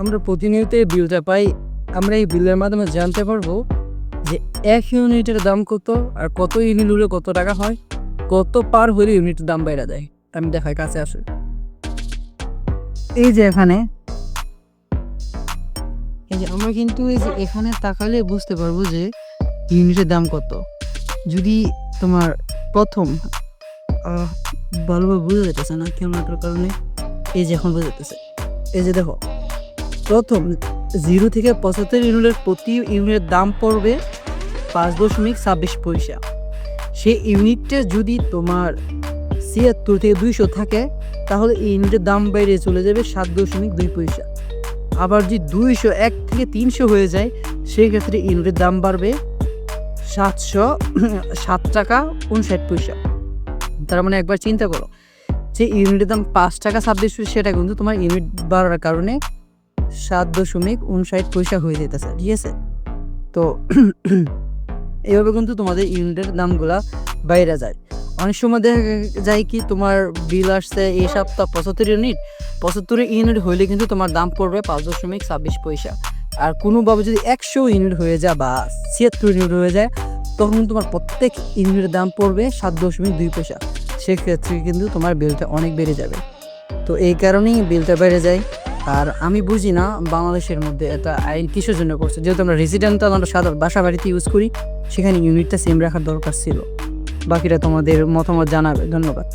আমরা প্রতিনিয়ত এই বিলটা পাই। আমরা এই বিলের মাধ্যমে জানতে পারবো যে ১ ইউনিটের দাম কত আর কত ইউনিট হলে কত টাকা হয়, কত পার হলে ইউনিটের দাম বাইরে দেয়। আমি দেখাই, কাছে আসে। এই যে এখানে আমরা কিন্তু এই যে এখানে তাকালে বুঝতে পারবো যে ইউনিটের দাম কত। যদি তোমার প্রথম ভালোভাবে বোঝা যেতেছে না ক্যামেরাটার কারণে, এই যে এখন বোঝা যেতেছে। এই যে দেখো, প্রথম 0 থেকে 75 ইউনিটের প্রতি ইউনিটের দাম পড়বে 5.26 পয়সা। সেই ইউনিটটা যদি তোমার ৭৬ থেকে ২০০ থাকে, তাহলে এই ইউনিটের দাম বাইরে চলে যাবে 7.2 পয়সা। আবার যদি ২০১ থেকে ৩০০ হয়ে যায়, সেক্ষেত্রে ইউনিটের দাম বাড়বে 707 টাকা 59 পয়সা। তার মানে একবার চিন্তা করো যে ইউনিটের দাম 5 টাকা 26 পয়সা, সেটা কিন্তু তোমার ইউনিট বাড়ার কারণে 7.59 পয়সা হয়ে যেতেছে, ঠিক আছে? তো এইভাবে কিন্তু তোমাদের ইউনিটের দামগুলা বাইরে যায়। অনেক সময় দেখা যায় কি, তোমার বিল আসছে এই সপ্তাহ 75 ইউনিট হইলে কিন্তু তোমার দাম পড়বে 5.26 পয়সা। আর কোনোভাবে যদি 100 ইউনিট হয়ে যায় বা 76 ইউনিট হয়ে যায়, তখন তোমার প্রত্যেক ইউনিটের দাম পড়বে 7.2 পয়সা। সেক্ষেত্রে কিন্তু তোমার বিলটা অনেক বেড়ে যাবে। তো এই কারণেই বিলটা বেড়ে যায়। আর আমি বুঝি না বাংলাদেশের মধ্যে এটা আইন কিসের জন্য করছে। যেহেতু আমরা রেসিডেন্টাল, আমরা সাধারণ বাসা বাড়িতে ইউজ করি, সেখানে ইউনিটটা সেম রাখার দরকার ছিল। বাকিটা তোমাদের মতামত জানাবে। ধন্যবাদ।